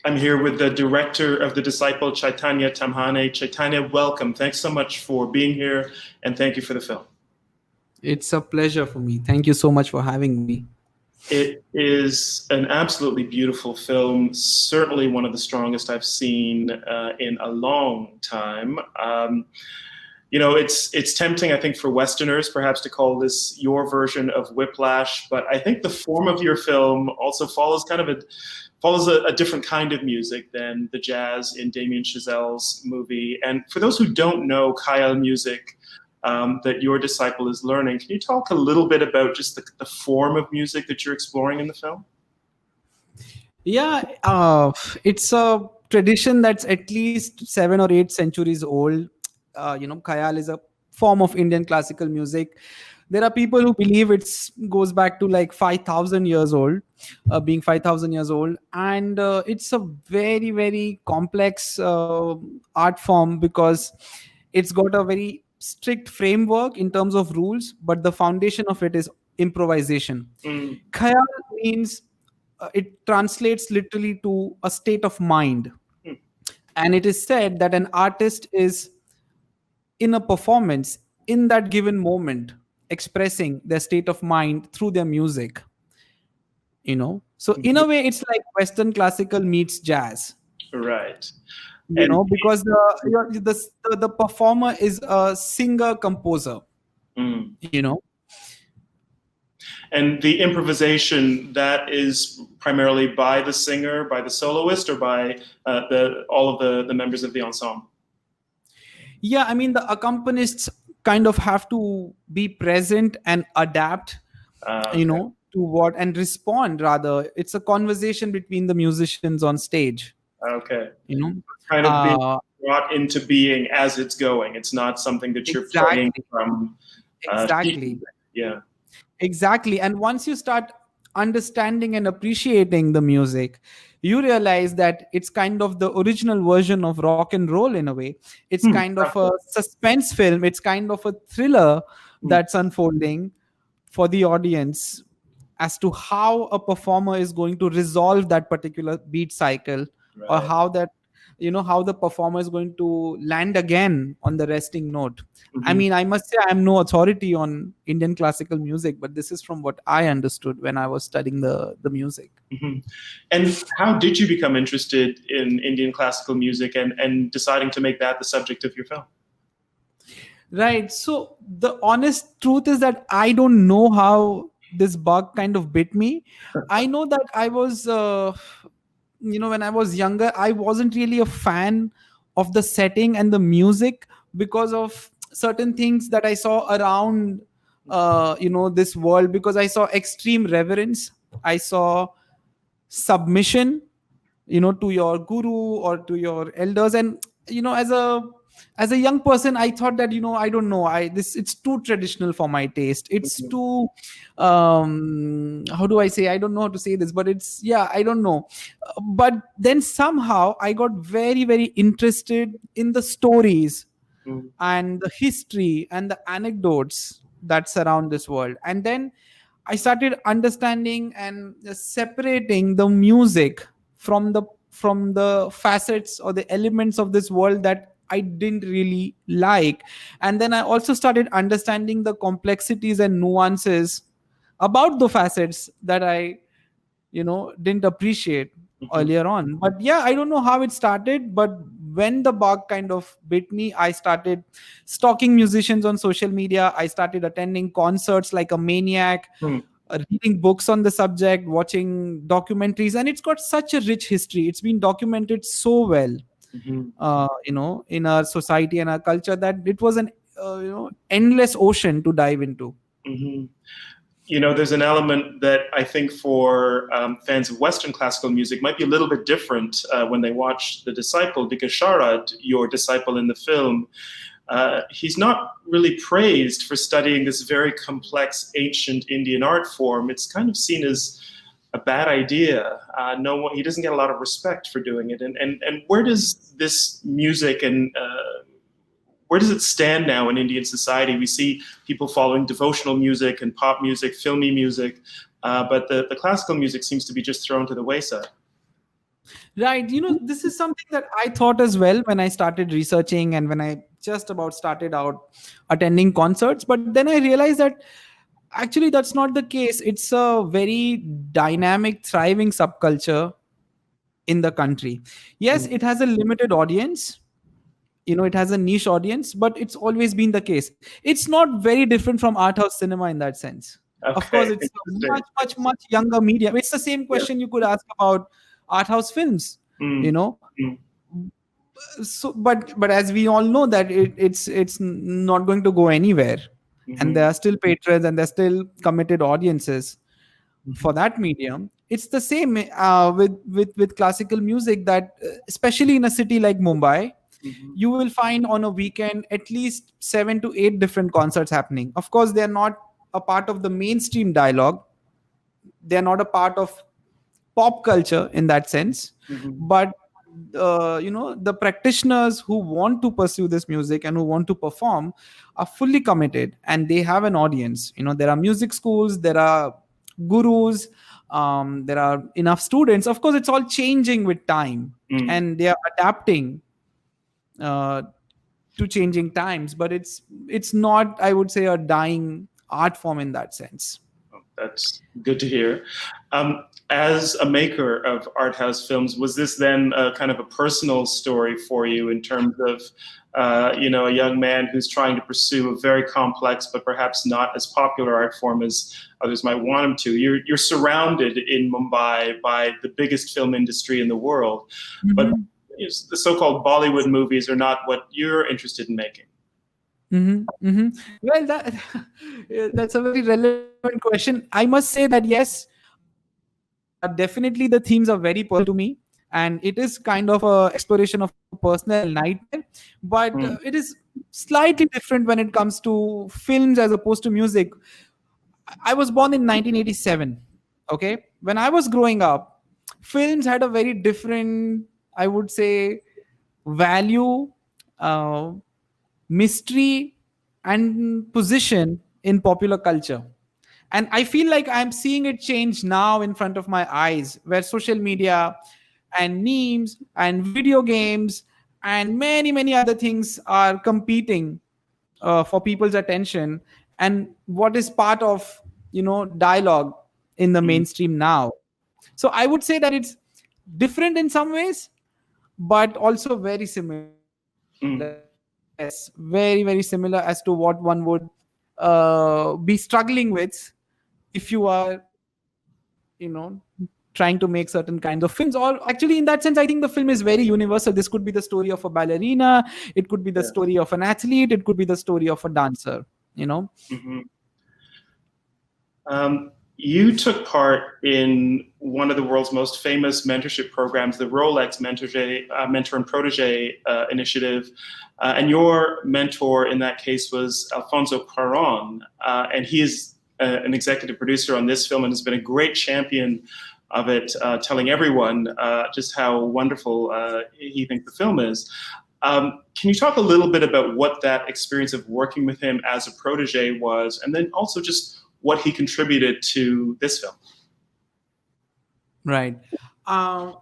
I'm here with the director of The Disciple, Chaitanya Tamhane. Chaitanya, welcome. Thanks so much for being here, and thank you for the film. It's a pleasure for me. Thank you so much for having me. It is an absolutely beautiful film, certainly one of the strongest I've seen in a long time. It's tempting, I think, for Westerners perhaps to call this your version of Whiplash, but I think the form of your film also follows a different kind of music than the jazz in Damien Chazelle's movie. And for those who don't know Khayal music that your disciple is learning, can you talk a little bit about just the form of music that you're exploring in the film? Yeah, it's a tradition that's at least 7 or 8 centuries old. Khayal is a form of Indian classical music. There are people who believe it goes back to like 5,000 years old, being 5,000 years old. And it's a very, very complex art form because it's got a very strict framework in terms of rules, but the foundation of it is improvisation. Khayal means it translates literally to a state of mind. And it is said that an artist is in a performance in that given moment expressing their state of mind through their music. So in a way it's like Western classical meets jazz, right? Because the performer is a singer composer. And the improvisation, that is primarily by the singer, by the soloist, or by all of the members of the ensemble? Yeah, I mean, the accompanists kind of have to be present and adapt, to what, and respond rather. It's a conversation between the musicians on stage. Okay. Kind of being brought into being as it's going. It's not something that you're playing from. Exactly. Yeah. Exactly. And once you start understanding and appreciating the music, you realize that it's kind of the original version of rock and roll in a way. It's kind of a suspense film. It's kind of a thriller that's unfolding for the audience as to how a performer is going to resolve that particular beat cycle, or how the performer is going to land again on the resting note. I mean, I must say I'm no authority on Indian classical music, but this is from what I understood when I was studying the music. And how did you become interested in Indian classical music and deciding to make that the subject of your film? Right. So the honest truth is that I don't know how this bug kind of bit me. I know that I was... when I was younger, I wasn't really a fan of the setting and the music because of certain things that I saw around, this world, because I saw extreme reverence. I saw submission, to your guru or to your elders. And, as a young person, I thought that, I don't know, it's too traditional for my taste. It's too, how do I say? I don't know how to say this, but I don't know. But then somehow I got very, very interested in the stories and the history and the anecdotes that surround this world. And then I started understanding and separating the music from the facets or the elements of this world that I didn't really like. And then I also started understanding the complexities and nuances about the facets that I, didn't appreciate earlier on. But I don't know how it started, but when the bug kind of bit me, I started stalking musicians on social media. I started attending concerts like a maniac, reading books on the subject, watching documentaries, and it's got such a rich history. It's been documented so well. In our society and our culture, that it was an endless ocean to dive into. There's an element that I think for fans of Western classical music might be a little bit different when they watch The Disciple, because Sharad, your disciple in the film, he's not really praised for studying this very complex ancient Indian art form. It's kind of seen as a bad idea. He doesn't get a lot of respect for doing it. And where does this music and where does it stand now in Indian society? We see people following devotional music and pop music, filmy music, but the classical music seems to be just thrown to the wayside. Right. This is something that I thought as well when I started researching and when I just about started out attending concerts. But then I realized that actually that's not the case. It's a very dynamic, thriving subculture in the country. Yes, Mm. it has a limited audience. It has a niche audience, but it's always been the case. It's not very different from art house cinema in that sense. Of course, Okay, it's a interesting. much, much, much younger medium. It's the same Yeah. question you could ask about art house films. you Mm. know Mm. but as we all know that it's not going to go anywhere, and there Mhm. are still patrons and there's still committed audiences for Mhm. that medium. It's the same with classical music, that especially in a city like Mumbai, Mhm. you will find on a weekend at least 7 to 8 different concerts happening. Of course, they're not a part of the mainstream dialogue, they're not a part of pop culture in that sense, Mhm. but the practitioners who want to pursue this music and who want to perform are fully committed, and they have an audience. There are music schools, there are gurus, there are enough students. Of course, it's all changing with time, Mm. and they are adapting uh, to changing times, but it's not, I would say, a dying art form in that sense. That's good to hear. As a maker of art house films, was this then a kind of a personal story for you in terms of, a young man who's trying to pursue a very complex but perhaps not as popular art form as others might want him to? You're surrounded in Mumbai by the biggest film industry in the world, but Mhm. the so-called Bollywood movies are not what you're interested in making. Well, that's a very relevant question. I must say that yes, definitely the themes are very personal to me, and it is kind of a exploration of a personal nightmare. But Mm. it is slightly different when it comes to films as opposed to music. I was born in 1987. Okay, when I was growing up, films had a very different, I would say, value, uh, mystery, and position in popular culture. And I feel like I'm seeing it change now in front of my eyes, where social media and memes and video games and many, many other things are competing for people's attention, and what is part of dialogue in the Mm. mainstream now. So I would say that it's different in some ways, but also very similar. Mm. Yes, very, very similar as to what one would be struggling with if you are, trying to make certain kinds of films. Or actually, in that sense, I think the film is very universal. This could be the story of a ballerina, it could be the Yeah. story of an athlete, it could be the story of a dancer. you know Mhm. You took part in one of the world's most famous mentorship programs, the Rolex Mentor and Protege initiative. And your mentor in that case was Alfonso Cuarón. And he is an executive producer on this film and has been a great champion of it, telling everyone just how wonderful he thinks the film is. Can you talk a little bit about what that experience of working with him as a protege was, and then also just what he contributed to this film? right. uh,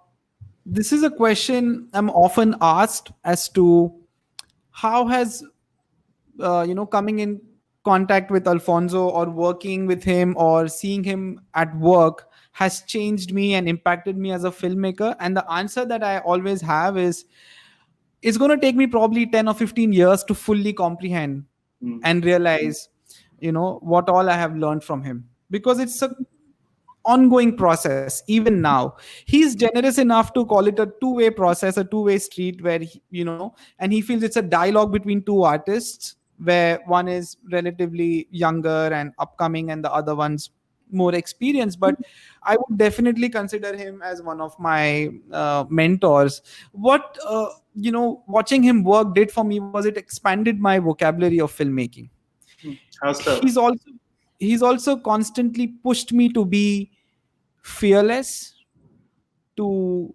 this is a question I'm often asked, as to how has coming in contact with Alfonso, or working with him, or seeing him at work, has changed me and impacted me as a filmmaker. And the answer that I always have is, it's going to take me probably 10 or 15 years to fully comprehend Mm. and realize what all I have learned from him, because it's a ongoing process. Even now, he's generous enough to call it a two-way process, a two-way street, where and he feels it's a dialogue between two artists, where one is relatively younger and upcoming and the other one's more experienced. But I would definitely consider him as one of my mentors. What watching him work did for me was, it expanded my vocabulary of filmmaking. How so? He's also constantly pushed me to be fearless, to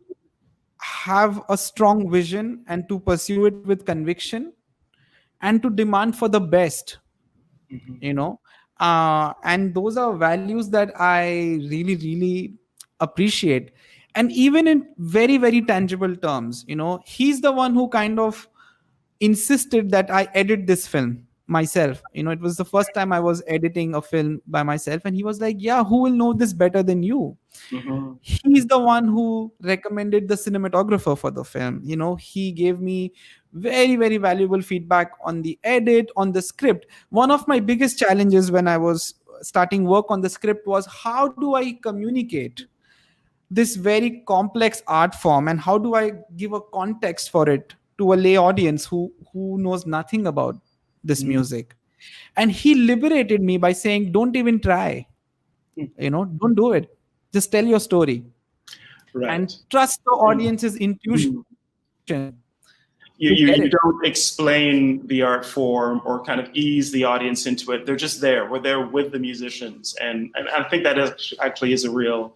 have a strong vision and to pursue it with conviction, and to demand for the best. Mhm. you know and those are values that I really, really appreciate. And even in very, very tangible terms, he's the one who kind of insisted that I edit this film myself. It was the first time I was editing a film by myself, and he was like, "Yeah, who will know this better than you?" Mhm. He's the one who recommended the cinematographer for the film. He gave me very, very valuable feedback on the edit, on the script. One of my biggest challenges when I was starting work on the script was, how do I communicate this very complex art form, and how do I give a context for it to a lay audience who knows nothing about this Mhm. music? And he liberated me by saying, don't even try, don't do it, just tell your story and Right. trust the And audience's intuition mhm. to You, get you it. don't explain the art form or kind of ease the audience into it. They're just there. We're there with the musicians, and I think that actually is a real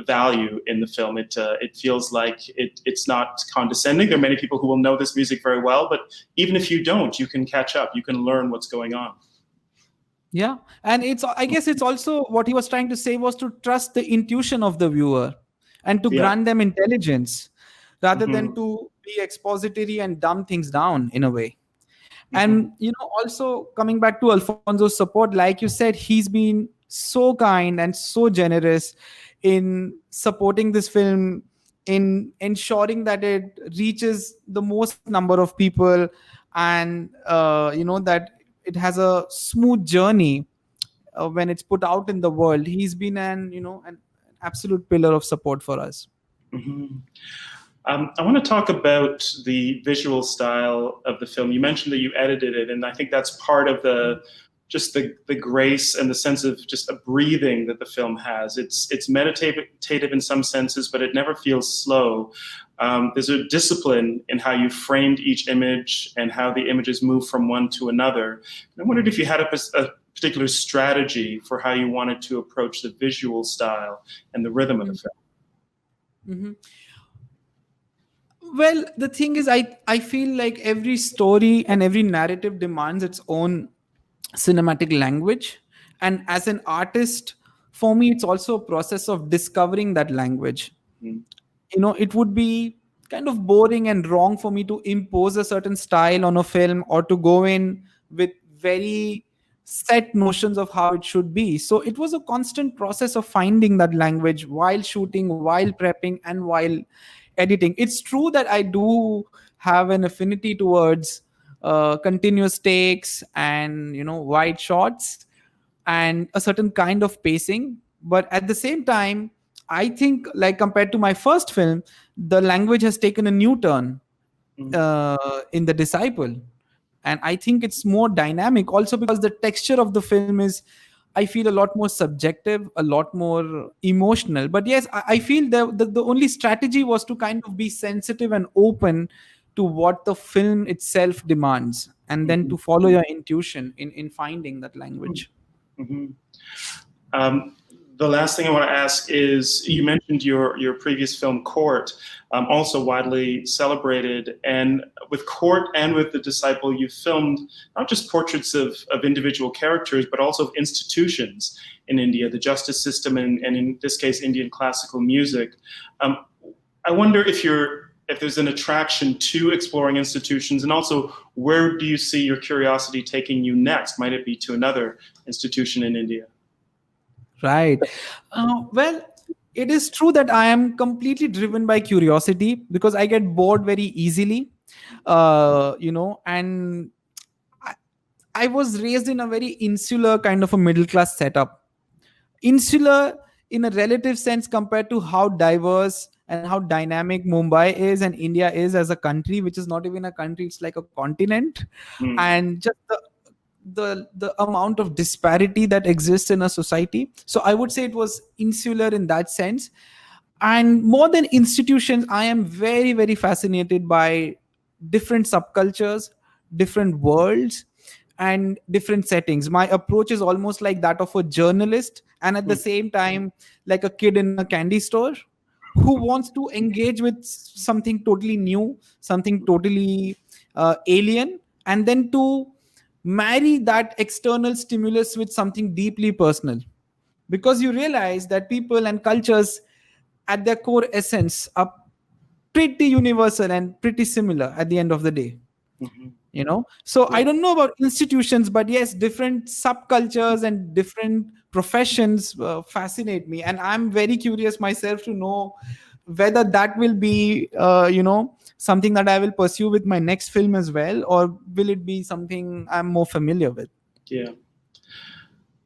value in the film. It feels like it's not condescending. There are many people who will know this music very well, but even if you don't, you can catch up. You can learn what's going on. Yeah. And I guess it's also what he was trying to say was to trust the intuition of the viewer and to Yeah. grant them intelligence rather than Hmm. to be expository and dumb things down in a way. Hmm. And also coming back to Alfonso's support, like you said, he's been so kind and so generous in supporting this film, in ensuring that it reaches the most number of people, and that it has a smooth journey when it's put out in the world. He's been an absolute pillar of support for us. Hmm. I want to talk about the visual style of the film. You mentioned that you edited it, and I think that's part of the grace and the sense of just a breathing that the film has. It's meditative in some senses, but it never feels slow. There's a discipline in how you framed each image and how the images move from one to another. And I wondered if you had a particular strategy for how you wanted to approach the visual style and the rhythm of the film. Mhm. Well, the thing is, I feel like every story and every narrative demands its own cinematic language. And as an artist, for me, it's also a process of discovering that language. Mm. It would be kind of boring and wrong for me to impose a certain style on a film or to go in with very set notions of how it should be. So it was a constant process of finding that language while shooting, while prepping, and while editing. It's true that I do have an affinity towards continuous takes and wide shots and a certain kind of pacing. But at the same time, I think, like, compared to my first film, the language has taken a new turn Mm. in The Disciple. And I think it's more dynamic also because the texture of the film is, I feel, a lot more subjective, a lot more emotional. But yes, I feel the only strategy was to kind of be sensitive and open to what the film itself demands, and then Mhm. to follow your intuition in finding that language. Mhm. Um, the last thing I want to ask is, you mentioned your previous film, Court, also widely celebrated. And with Court and with The Disciple, you filmed not just portraits of individual characters, but also of institutions in India, the justice system, and in this case, Indian classical music. Um, I wonder if there's an attraction to exploring institutions, and also where do you see your curiosity taking you next? Might it be to another institution in India? Right. Well, it is true that I am completely driven by curiosity because I get bored very easily. And I, I was raised in a very insular kind of a middle class setup. Insular in a relative sense compared to how diverse and how dynamic Mumbai is and India is as a country, which is not even a country, it's like a continent. Hmm. And just the amount of disparity that exists in a society. So I would say it was insular in that sense. And more than institutions, I am very, very fascinated by different subcultures, different worlds, and different settings. My approach is almost like that of a journalist, and at the same time, like a kid in a candy store who wants to engage with something totally new, something totally alien, and then to marry that external stimulus with something deeply personal. Because you realize that people and cultures, at their core essence are pretty universal and pretty similar at the end of the day. So I don't know about institutions, but yes, different subcultures and different professions fascinate me, and I'm very curious myself to know whether that will be something that I will pursue with my next film as well, or will it be something I'm more familiar with. Yeah.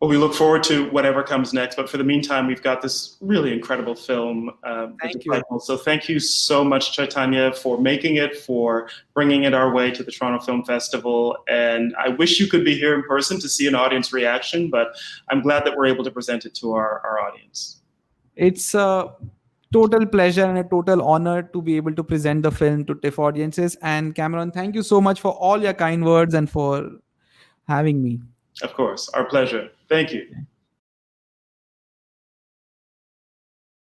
Well, we look forward to whatever comes next. But for the meantime, we've got this really incredible film, Thank you. So thank you so much, Chaitanya, for making it, for bringing it our way to the Toronto Film Festival. And I wish you could be here in person to see an audience reaction, but I'm glad that we're able to present it to our audience. It's a total pleasure and a total honor to be able to present the film to TIFF audiences. And Cameron, thank you so much for all your kind words and for having me. Of course, our pleasure. Thank you.